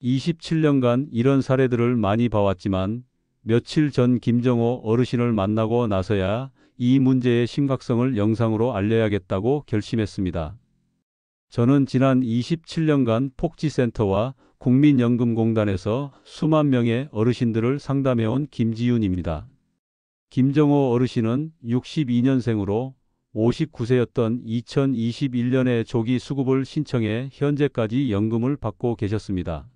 27년간 이런 사례들을 많이 봐왔지만 며칠 전 김정호 어르신을 만나고 나서야 이 문제의 심각성을 영상으로 알려야겠다고 결심했습니다. 저는 지난 27년간 복지센터와 국민연금공단에서 수만 명의 어르신들을 상담해온 김지윤입니다. 김정호 어르신은 62년생으로 59세였던 2021년에 조기 수급을 신청해 현재까지 연금을 받고 계셨습니다.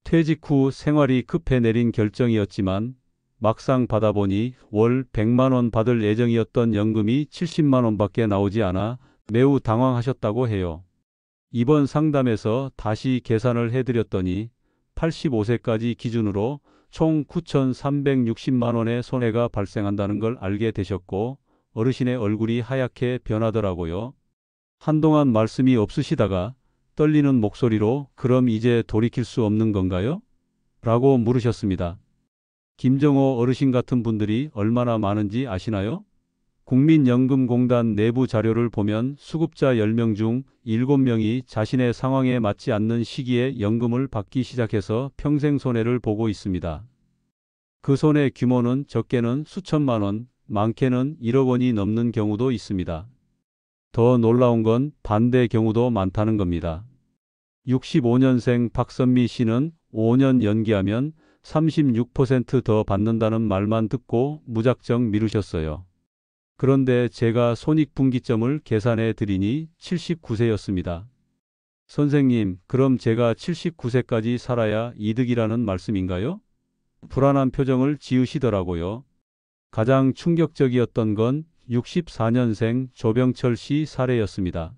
퇴직 후 생활이 급해 내린 결정이었지만 막상 받아보니 월 100만 원 받을 예정이었던 연금이 70만 원밖에 나오지 않아 매우 당황하셨다고 해요. 이번 상담에서 다시 계산을 해드렸더니 85세까지 기준으로 총 9,360만 원의 손해가 발생한다는 걸 알게 되셨고 어르신의 얼굴이 하얗게 변하더라고요. 한동안 말씀이 없으시다가 떨리는 목소리로 "그럼 이제 돌이킬 수 없는 건가요?" 라고 물으셨습니다. 김정호 어르신 같은 분들이 얼마나 많은지 아시나요? 국민연금공단 내부 자료를 보면 수급자 10명 중 7명이 자신의 상황에 맞지 않는 시기에 연금을 받기 시작해서 평생 손해를 보고 있습니다. 그 손해 규모는 적게는 수천만 원, 많게는 1억 원이 넘는 경우도 있습니다. 더 놀라운 건 반대 경우도 많다는 겁니다. 65년생 박선미 씨는 5년 연기하면 36% 더 받는다는 말만 듣고 무작정 미루셨어요. 그런데 제가 손익분기점을 계산해 드리니 79세였습니다. 선생님, 그럼 제가 79세까지 살아야 이득이라는 말씀인가요? 불안한 표정을 지으시더라고요. 가장 충격적이었던 건 64년생 조병철 씨 사례였습니다.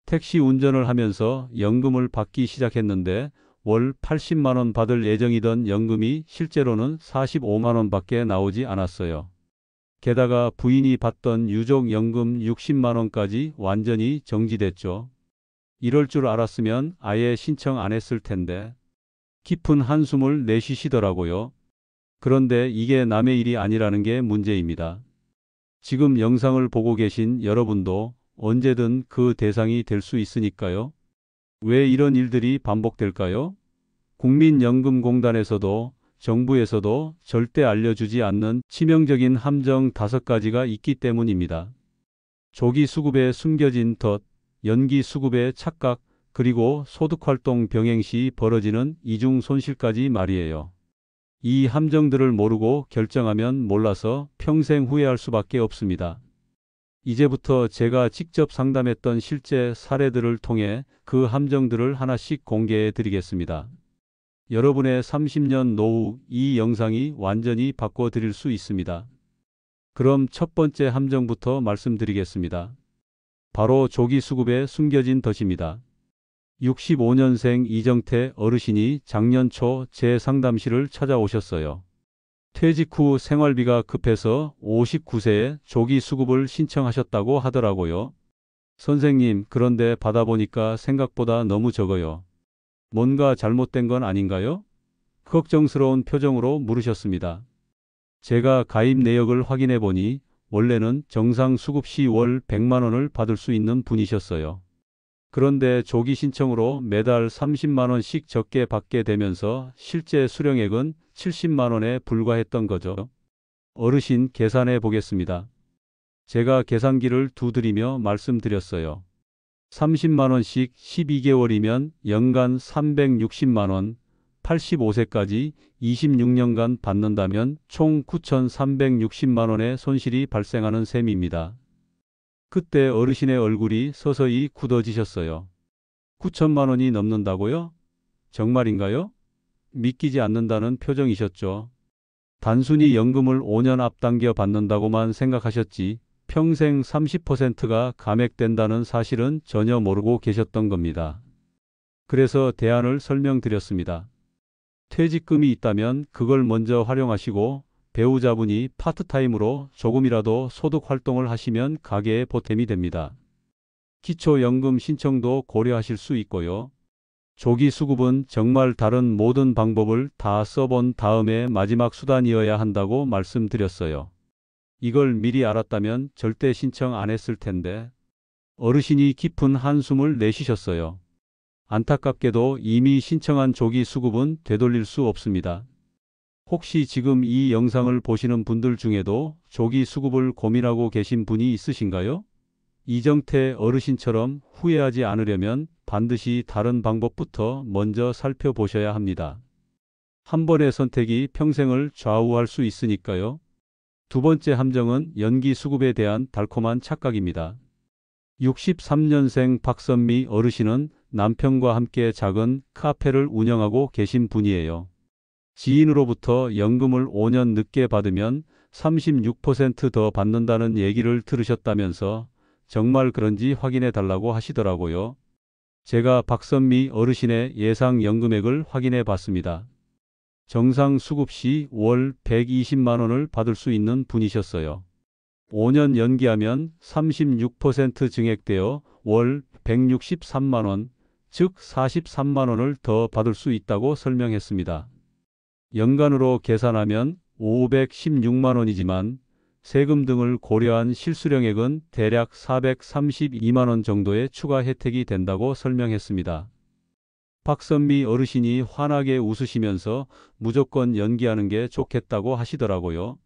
택시 운전을 하면서 연금을 받기 시작했는데 월 80만 원 받을 예정이던 연금이 실제로는 45만 원밖에 나오지 않았어요. 게다가 부인이 받던 유족연금 60만 원까지 완전히 정지됐죠. 이럴 줄 알았으면 아예 신청 안 했을 텐데. 깊은 한숨을 내쉬시더라고요. 그런데 이게 남의 일이 아니라는 게 문제입니다. 지금 영상을 보고 계신 여러분도 언제든 그 대상이 될 수 있으니까요. 왜 이런 일들이 반복될까요? 국민연금공단에서도 정부에서도 절대 알려주지 않는 치명적인 함정 5가지가 있기 때문입니다. 조기 수급에 숨겨진 덫, 연기 수급의 착각, 그리고 소득활동 병행 시 벌어지는 이중 손실까지 말이에요. 이 함정들을 모르고 결정하면 몰라서 평생 후회할 수밖에 없습니다. 이제부터 제가 직접 상담했던 실제 사례들을 통해 그 함정들을 하나씩 공개해 드리겠습니다. 여러분의 30년 노후 이 영상이 완전히 바꿔드릴 수 있습니다. 그럼 첫 번째 함정부터 말씀드리겠습니다. 바로 조기 수급에 숨겨진 덫입니다. 65년생 이정태 어르신이 작년 초 제 상담실을 찾아오셨어요. 퇴직 후 생활비가 급해서 59세에 조기 수급을 신청하셨다고 하더라고요. 선생님, 그런데 받아보니까 생각보다 너무 적어요. 뭔가 잘못된 건 아닌가요? 걱정스러운 표정으로 물으셨습니다. 제가 가입 내역을 확인해 보니 원래는 정상 수급 시 월 100만 원을 받을 수 있는 분이셨어요. 그런데 조기 신청으로 매달 30만 원씩 적게 받게 되면서 실제 수령액은 70만 원에 불과했던 거죠. 어르신, 계산해 보겠습니다. 제가 계산기를 두드리며 말씀드렸어요. 30만 원씩 12개월이면 연간 360만 원, 85세까지 26년간 받는다면 총 9,360만 원의 손실이 발생하는 셈입니다. 그때 어르신의 얼굴이 서서히 굳어지셨어요. 9천만 원이 넘는다고요? 정말인가요? 믿기지 않는다는 표정이셨죠. 단순히 연금을 5년 앞당겨 받는다고만 생각하셨지 평생 30%가 감액된다는 사실은 전혀 모르고 계셨던 겁니다. 그래서 대안을 설명드렸습니다. 퇴직금이 있다면 그걸 먼저 활용하시고 배우자분이 파트타임으로 조금이라도 소득 활동을 하시면 가계에 보탬이 됩니다. 기초연금 신청도 고려하실 수 있고요. 조기 수급은 정말 다른 모든 방법을 다 써본 다음에 마지막 수단이어야 한다고 말씀드렸어요. 이걸 미리 알았다면 절대 신청 안 했을 텐데. 어르신이 깊은 한숨을 내쉬셨어요. 안타깝게도 이미 신청한 조기 수급은 되돌릴 수 없습니다. 혹시 지금 이 영상을 보시는 분들 중에도 조기 수급을 고민하고 계신 분이 있으신가요? 이정태 어르신처럼 후회하지 않으려면 반드시 다른 방법부터 먼저 살펴보셔야 합니다. 한 번의 선택이 평생을 좌우할 수 있으니까요. 두 번째 함정은 연기 수급에 대한 달콤한 착각입니다. 63년생 박선미 어르신은 남편과 함께 작은 카페를 운영하고 계신 분이에요. 지인으로부터 연금을 5년 늦게 받으면 36%더 받는다는 얘기를 들으셨다면서 정말 그런지 확인해 달라고 하시더라고요. 제가 박선미 어르신의 예상 연금액을 확인해 봤습니다. 정상 수급 시 월 120만 원을 받을 수 있는 분이셨어요. 5년 연기하면 36% 증액되어 월 163만 원, 즉 43만 원을 더 받을 수 있다고 설명했습니다. 연간으로 계산하면 516만 원이지만 세금 등을 고려한 실수령액은 대략 432만 원 정도의 추가 혜택이 된다고 설명했습니다. 박선미 어르신이 환하게 웃으시면서 무조건 연기하는 게 좋겠다고 하시더라고요.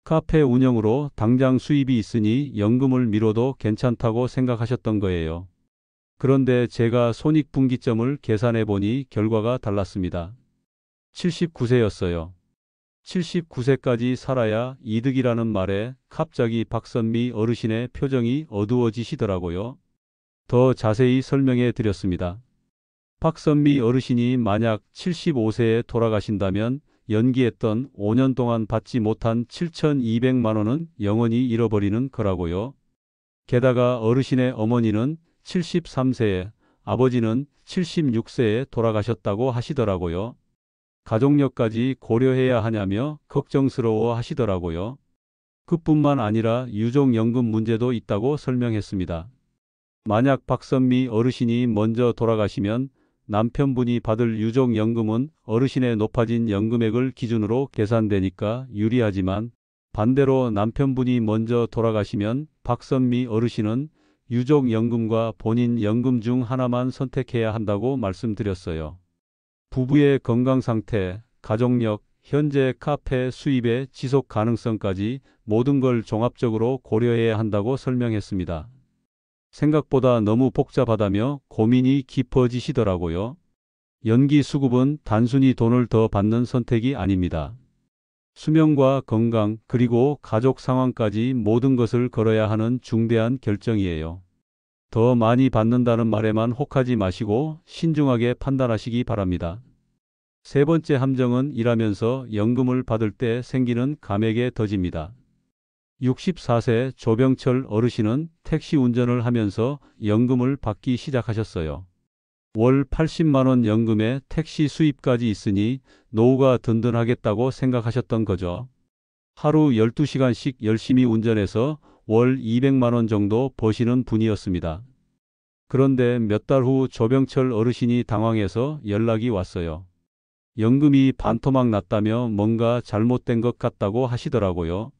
카페 운영으로 당장 수입이 있으니 연금을 미뤄도 괜찮다고 생각하셨던 거예요. 그런데 제가 손익분기점을 계산해 보니 결과가 달랐습니다. 79세였어요. 79세까지 살아야 이득이라는 말에 갑자기 박선미 어르신의 표정이 어두워지시더라고요. 더 자세히 설명해 드렸습니다. 박선미 어르신이 만약 75세에 돌아가신다면 연기했던 5년 동안 받지 못한 7,200만 원은 영원히 잃어버리는 거라고요. 게다가 어르신의 어머니는 73세에, 아버지는 76세에 돌아가셨다고 하시더라고요. 가족력까지 고려해야 하냐며 걱정스러워 하시더라고요. 그뿐만 아니라 유족연금 문제도 있다고 설명했습니다. 만약 박선미 어르신이 먼저 돌아가시면 남편분이 받을 유족연금은 어르신의 높아진 연금액을 기준으로 계산되니까 유리하지만 반대로 남편분이 먼저 돌아가시면 박선미 어르신은 유족연금과 본인 연금 중 하나만 선택해야 한다고 말씀드렸어요. 부부의 건강 상태, 가족력, 현재 카페 수입의 지속 가능성까지 모든 걸 종합적으로 고려해야 한다고 설명했습니다. 생각보다 너무 복잡하다며 고민이 깊어지시더라고요. 연기 수급은 단순히 돈을 더 받는 선택이 아닙니다. 수명과 건강 그리고 가족 상황까지 모든 것을 걸어야 하는 중대한 결정이에요. 더 많이 받는다는 말에만 혹하지 마시고 신중하게 판단하시기 바랍니다. 세 번째 함정은 일하면서 연금을 받을 때 생기는 감액의 덫입니다. 64세 조병철 어르신은 택시 운전을 하면서 연금을 받기 시작하셨어요. 월 80만 원 연금에 택시 수입까지 있으니 노후가 든든하겠다고 생각하셨던 거죠. 하루 12시간씩 열심히 운전해서 월 200만 원 정도 버시는 분이었습니다. 그런데 몇 달 후 조병철 어르신이 당황해서 연락이 왔어요. 연금이 반토막 났다며 뭔가 잘못된 것 같다고 하시더라고요.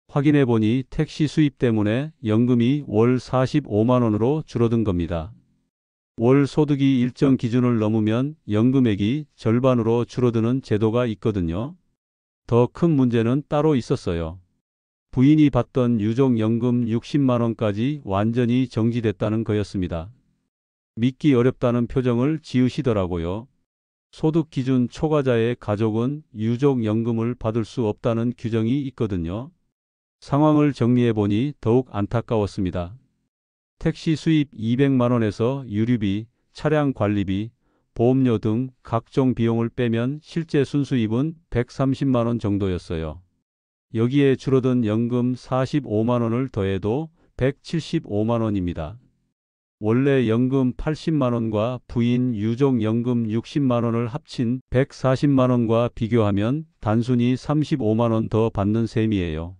확인해 보니 택시 수입 때문에 연금이 월 45만 원으로 줄어든 겁니다. 월 소득이 일정 기준을 넘으면 연금액이 절반으로 줄어드는 제도가 있거든요. 더 큰 문제는 따로 있었어요. 부인이 받던 유족연금 60만 원까지 완전히 정지됐다는 거였습니다. 믿기 어렵다는 표정을 지으시더라고요. 소득 기준 초과자의 가족은 유족연금을 받을 수 없다는 규정이 있거든요. 상황을 정리해 보니 더욱 안타까웠습니다. 택시 수입 200만 원에서 유류비, 차량 관리비, 보험료 등 각종 비용을 빼면 실제 순수입은 130만 원 정도였어요. 여기에 줄어든 연금 45만 원을 더해도 175만 원입니다. 원래 연금 80만 원과 부인 유족연금 60만 원을 합친 140만 원과 비교하면 단순히 35만 원 더 받는 셈이에요.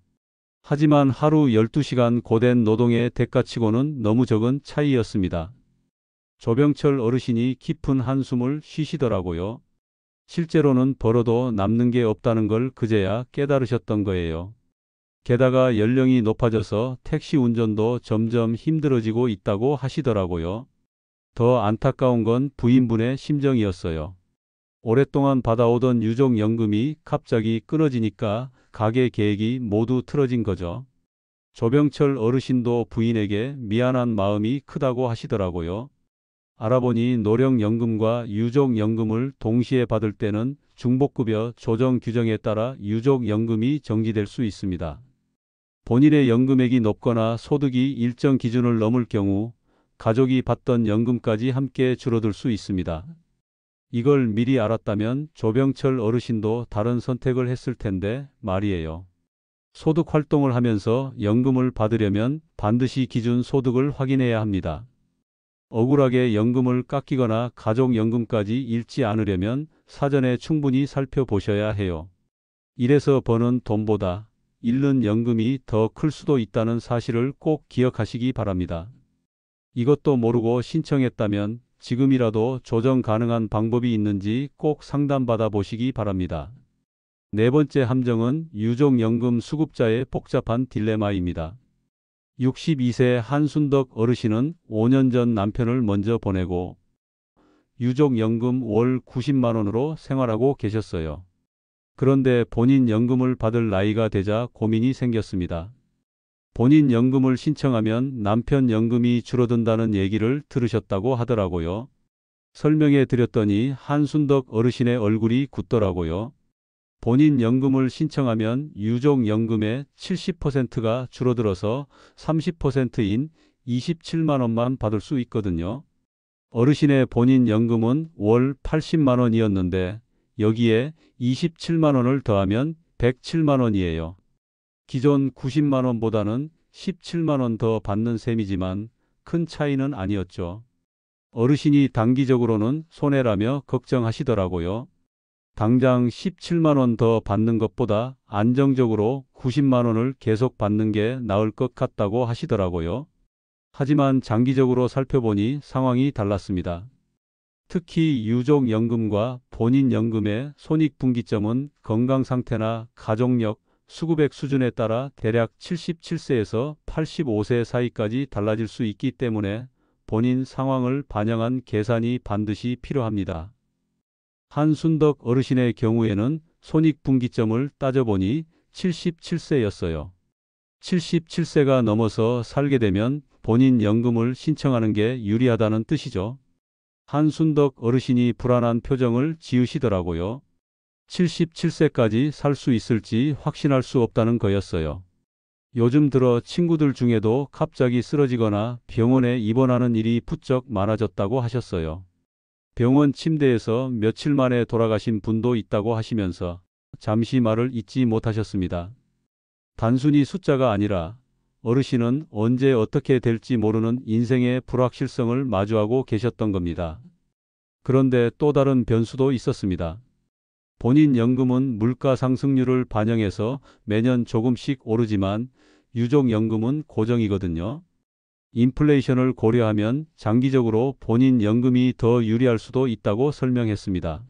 하지만 하루 12시간 고된 노동의 대가치고는 너무 적은 차이였습니다. 조병철 어르신이 깊은 한숨을 쉬시더라고요. 실제로는 벌어도 남는 게 없다는 걸 그제야 깨달으셨던 거예요. 게다가 연령이 높아져서 택시 운전도 점점 힘들어지고 있다고 하시더라고요. 더 안타까운 건 부인분의 심정이었어요. 오랫동안 받아오던 유족연금이 갑자기 끊어지니까 가게 계획이 모두 틀어진 거죠. 조병철 어르신도 부인에게 미안한 마음이 크다고 하시더라고요. 알아보니 노령연금과 유족연금을 동시에 받을 때는 중복급여 조정 규정에 따라 유족연금이 정지될 수 있습니다. 본인의 연금액이 높거나 소득이 일정 기준을 넘을 경우 가족이 받던 연금까지 함께 줄어들 수 있습니다. 이걸 미리 알았다면 조병철 어르신도 다른 선택을 했을 텐데 말이에요. 소득 활동을 하면서 연금을 받으려면 반드시 기준 소득을 확인해야 합니다. 억울하게 연금을 깎이거나 가족연금까지 잃지 않으려면 사전에 충분히 살펴보셔야 해요. 일해서 버는 돈보다 잃는 연금이 더 클 수도 있다는 사실을 꼭 기억하시기 바랍니다. 이것도 모르고 신청했다면 지금이라도 조정 가능한 방법이 있는지 꼭 상담받아 보시기 바랍니다. 네 번째 함정은 유족연금 수급자의 복잡한 딜레마입니다. 62세 한순덕 어르신은 5년 전 남편을 먼저 보내고 유족연금 월 90만 원으로 생활하고 계셨어요. 그런데 본인 연금을 받을 나이가 되자 고민이 생겼습니다. 본인 연금을 신청하면 남편 연금이 줄어든다는 얘기를 들으셨다고 하더라고요. 설명해 드렸더니 한순덕 어르신의 얼굴이 굳더라고요. 본인 연금을 신청하면 유족연금의 70%가 줄어들어서 30%인 27만 원만 받을 수 있거든요. 어르신의 본인 연금은 월 80만 원이었는데 여기에 27만 원을 더하면 107만 원이에요. 기존 90만 원보다는 17만 원 더 받는 셈이지만 큰 차이는 아니었죠. 어르신이 단기적으로는 손해라며 걱정하시더라고요. 당장 17만 원 더 받는 것보다 안정적으로 90만 원을 계속 받는 게 나을 것 같다고 하시더라고요. 하지만 장기적으로 살펴보니 상황이 달랐습니다. 특히 유족연금과 본인연금의 손익분기점은 건강상태나 가족력, 수급액 수준에 따라 대략 77세에서 85세 사이까지 달라질 수 있기 때문에 본인 상황을 반영한 계산이 반드시 필요합니다. 한순덕 어르신의 경우에는 손익분기점을 따져보니 77세였어요. 77세가 넘어서 살게 되면 본인 연금을 신청하는 게 유리하다는 뜻이죠. 한순덕 어르신이 불안한 표정을 지으시더라고요. 77세까지 살 수 있을지 확신할 수 없다는 거였어요. 요즘 들어 친구들 중에도 갑자기 쓰러지거나 병원에 입원하는 일이 부쩍 많아졌다고 하셨어요. 병원 침대에서 며칠 만에 돌아가신 분도 있다고 하시면서 잠시 말을 잇지 못하셨습니다. 단순히 숫자가 아니라 어르신은 언제 어떻게 될지 모르는 인생의 불확실성을 마주하고 계셨던 겁니다. 그런데 또 다른 변수도 있었습니다. 본인 연금은 물가 상승률을 반영해서 매년 조금씩 오르지만 유족연금은 고정이거든요. 인플레이션을 고려하면 장기적으로 본인 연금이 더 유리할 수도 있다고 설명했습니다.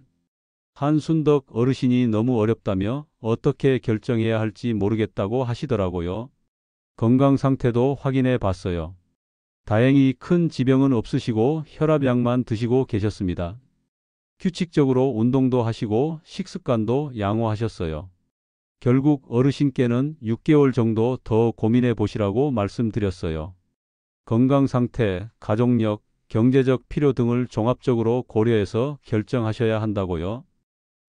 한순덕 어르신이 너무 어렵다며 어떻게 결정해야 할지 모르겠다고 하시더라고요. 건강 상태도 확인해 봤어요. 다행히 큰 지병은 없으시고 혈압약만 드시고 계셨습니다. 규칙적으로 운동도 하시고 식습관도 양호하셨어요. 결국 어르신께는 6개월 정도 더 고민해 보시라고 말씀드렸어요. 건강 상태, 가족력, 경제적 필요 등을 종합적으로 고려해서 결정하셔야 한다고요.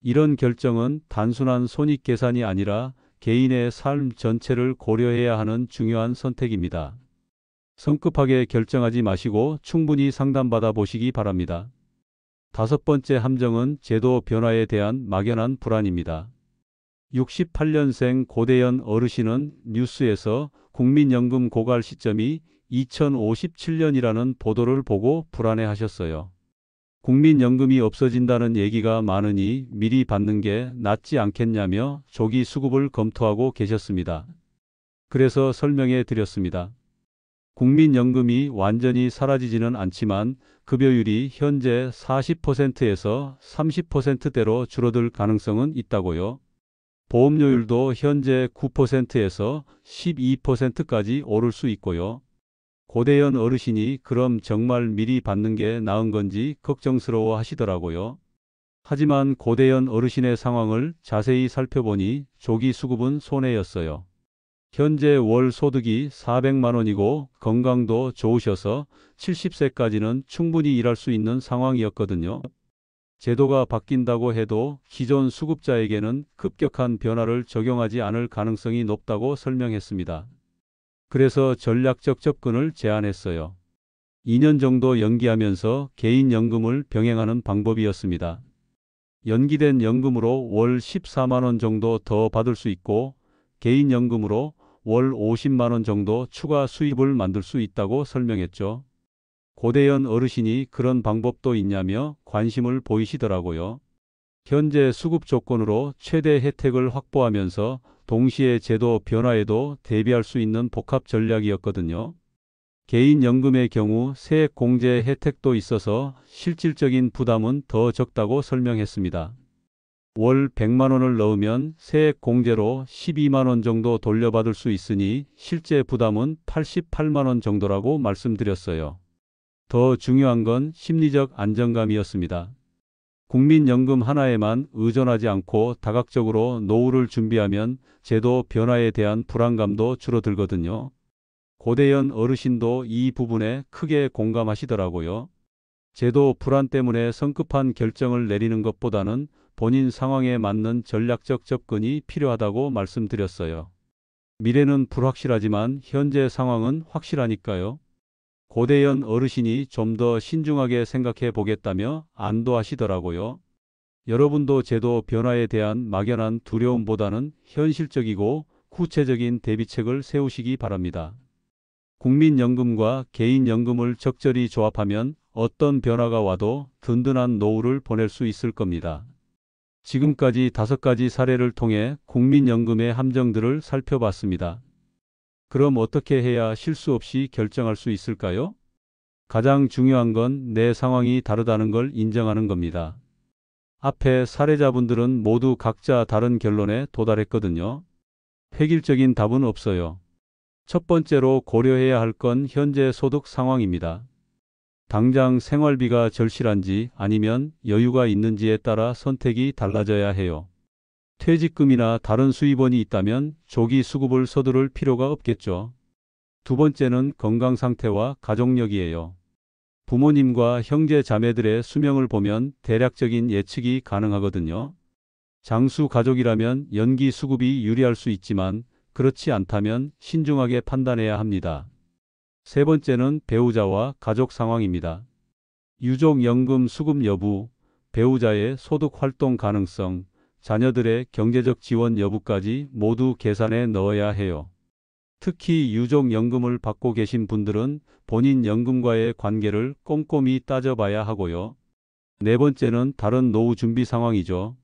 이런 결정은 단순한 손익 계산이 아니라 개인의 삶 전체를 고려해야 하는 중요한 선택입니다. 성급하게 결정하지 마시고 충분히 상담받아 보시기 바랍니다. 다섯 번째 함정은 제도 변화에 대한 막연한 불안입니다. 68년생 고대연 어르신은 뉴스에서 국민연금 고갈 시점이 2057년이라는 보도를 보고 불안해하셨어요. 국민연금이 없어진다는 얘기가 많으니 미리 받는 게 낫지 않겠냐며 조기 수급을 검토하고 계셨습니다. 그래서 설명해 드렸습니다. 국민연금이 완전히 사라지지는 않지만 급여율이 현재 40%에서 30%대로 줄어들 가능성은 있다고요. 보험료율도 현재 9%에서 12%까지 오를 수 있고요. 고대현 어르신이 그럼 정말 미리 받는 게 나은 건지 걱정스러워 하시더라고요. 하지만 고대현 어르신의 상황을 자세히 살펴보니 조기 수급은 손해였어요. 현재 월 소득이 400만 원이고 건강도 좋으셔서 70세까지는 충분히 일할 수 있는 상황이었거든요. 제도가 바뀐다고 해도 기존 수급자에게는 급격한 변화를 적용하지 않을 가능성이 높다고 설명했습니다. 그래서 전략적 접근을 제안했어요. 2년 정도 연기하면서 개인연금을 병행하는 방법이었습니다. 연기된 연금으로 월 14만 원 정도 더 받을 수 있고 개인연금으로 월 50만 원 정도 추가 수입을 만들 수 있다고 설명했죠. 고대현 어르신이 그런 방법도 있냐며 관심을 보이시더라고요. 현재 수급 조건으로 최대 혜택을 확보하면서 동시에 제도 변화에도 대비할 수 있는 복합 전략이었거든요. 개인연금의 경우 세액 공제 혜택도 있어서 실질적인 부담은 더 적다고 설명했습니다. 월 100만 원을 넣으면 세액 공제로 12만 원 정도 돌려받을 수 있으니 실제 부담은 88만 원 정도라고 말씀드렸어요. 더 중요한 건 심리적 안정감이었습니다. 국민연금 하나에만 의존하지 않고 다각적으로 노후를 준비하면 제도 변화에 대한 불안감도 줄어들거든요. 고대현 어르신도 이 부분에 크게 공감하시더라고요. 제도 불안 때문에 성급한 결정을 내리는 것보다는 본인 상황에 맞는 전략적 접근이 필요하다고 말씀드렸어요. 미래는 불확실하지만 현재 상황은 확실하니까요. 고대현 어르신이 좀 더 신중하게 생각해 보겠다며 안도하시더라고요. 여러분도 제도 변화에 대한 막연한 두려움보다는 현실적이고 구체적인 대비책을 세우시기 바랍니다. 국민연금과 개인연금을 적절히 조합하면 어떤 변화가 와도 든든한 노후를 보낼 수 있을 겁니다. 지금까지 5가지 사례를 통해 국민연금의 함정들을 살펴봤습니다. 그럼 어떻게 해야 실수 없이 결정할 수 있을까요? 가장 중요한 건 내 상황이 다르다는 걸 인정하는 겁니다. 앞에 사례자분들은 모두 각자 다른 결론에 도달했거든요. 획일적인 답은 없어요. 첫 번째로 고려해야 할 건 현재 소득 상황입니다. 당장 생활비가 절실한지 아니면 여유가 있는지에 따라 선택이 달라져야 해요. 퇴직금이나 다른 수입원이 있다면 조기 수급을 서두를 필요가 없겠죠. 두 번째는 건강 상태와 가족력이에요. 부모님과 형제 자매들의 수명을 보면 대략적인 예측이 가능하거든요. 장수 가족이라면 연기 수급이 유리할 수 있지만 그렇지 않다면 신중하게 판단해야 합니다. 세 번째는 배우자와 가족 상황입니다. 유족연금 수급 여부, 배우자의 소득 활동 가능성, 자녀들의 경제적 지원 여부까지 모두 계산에 넣어야 해요. 특히 유족연금을 받고 계신 분들은 본인 연금과의 관계를 꼼꼼히 따져봐야 하고요. 네 번째는 다른 노후 준비 상황이죠.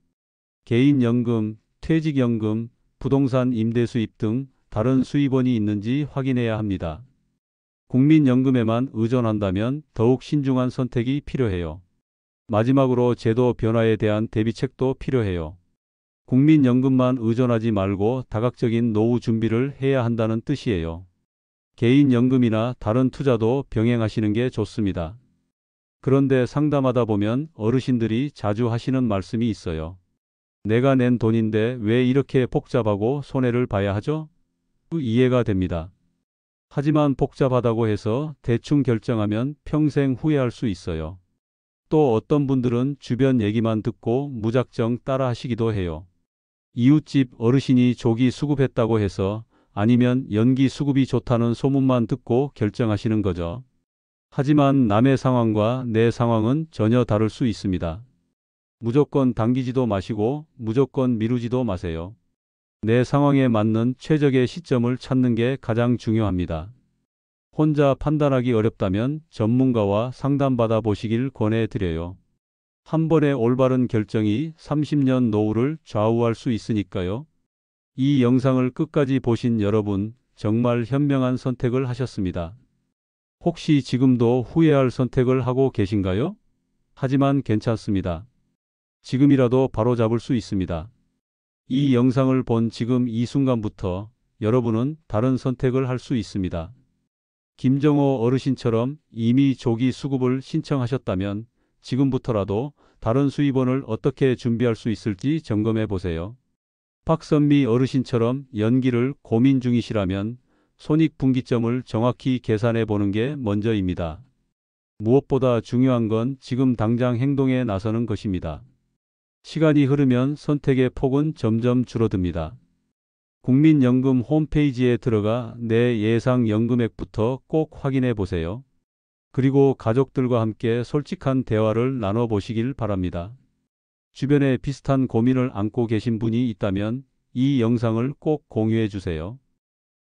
개인연금, 퇴직연금, 부동산 임대 수입 등 다른 수입원이 있는지 확인해야 합니다. 국민연금에만 의존한다면 더욱 신중한 선택이 필요해요. 마지막으로 제도 변화에 대한 대비책도 필요해요. 국민연금만 의존하지 말고 다각적인 노후 준비를 해야 한다는 뜻이에요. 개인연금이나 다른 투자도 병행하시는 게 좋습니다. 그런데 상담하다 보면 어르신들이 자주 하시는 말씀이 있어요. 내가 낸 돈인데 왜 이렇게 복잡하고 손해를 봐야 하죠? 이해가 됩니다. 하지만 복잡하다고 해서 대충 결정하면 평생 후회할 수 있어요. 또 어떤 분들은 주변 얘기만 듣고 무작정 따라 하시기도 해요. 이웃집 어르신이 조기 수급했다고 해서 아니면 연기 수급이 좋다는 소문만 듣고 결정하시는 거죠. 하지만 남의 상황과 내 상황은 전혀 다를 수 있습니다. 무조건 당기지도 마시고 무조건 미루지도 마세요. 내 상황에 맞는 최적의 시점을 찾는 게 가장 중요합니다. 혼자 판단하기 어렵다면 전문가와 상담받아 보시길 권해드려요. 한 번의 올바른 결정이 30년 노후를 좌우할 수 있으니까요. 이 영상을 끝까지 보신 여러분, 정말 현명한 선택을 하셨습니다. 혹시 지금도 후회할 선택을 하고 계신가요? 하지만 괜찮습니다. 지금이라도 바로잡을 수 있습니다. 이 영상을 본 지금 이 순간부터 여러분은 다른 선택을 할 수 있습니다. 김정호 어르신처럼 이미 조기 수급을 신청하셨다면 지금부터라도 다른 수입원을 어떻게 준비할 수 있을지 점검해 보세요. 박선미 어르신처럼 연기를 고민 중이시라면 손익분기점을 정확히 계산해 보는 게 먼저입니다. 무엇보다 중요한 건 지금 당장 행동에 나서는 것입니다. 시간이 흐르면 선택의 폭은 점점 줄어듭니다. 국민연금 홈페이지에 들어가 내 예상 연금액부터 꼭 확인해 보세요. 그리고 가족들과 함께 솔직한 대화를 나눠보시길 바랍니다. 주변에 비슷한 고민을 안고 계신 분이 있다면 이 영상을 꼭 공유해 주세요.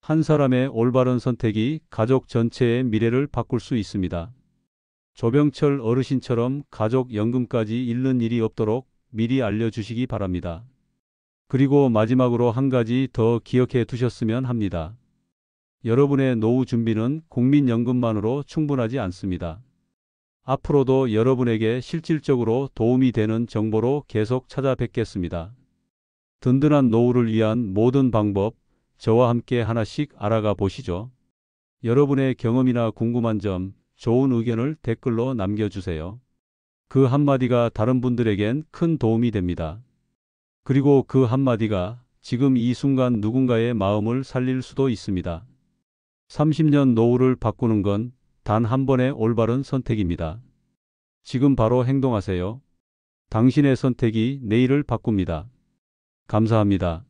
한 사람의 올바른 선택이 가족 전체의 미래를 바꿀 수 있습니다. 조병철 어르신처럼 가족 연금까지 잃는 일이 없도록 미리 알려주시기 바랍니다. 그리고 마지막으로 한 가지 더 기억해 두셨으면 합니다. 여러분의 노후 준비는 국민연금만으로 충분하지 않습니다. 앞으로도 여러분에게 실질적으로 도움이 되는 정보로 계속 찾아뵙겠습니다. 든든한 노후를 위한 모든 방법, 저와 함께 하나씩 알아가 보시죠. 여러분의 경험이나 궁금한 점, 좋은 의견을 댓글로 남겨주세요. 그 한마디가 다른 분들에겐 큰 도움이 됩니다. 그리고 그 한마디가 지금 이 순간 누군가의 마음을 살릴 수도 있습니다. 30년 노후를 바꾸는 건 단 한 번의 올바른 선택입니다. 지금 바로 행동하세요. 당신의 선택이 내일을 바꿉니다. 감사합니다.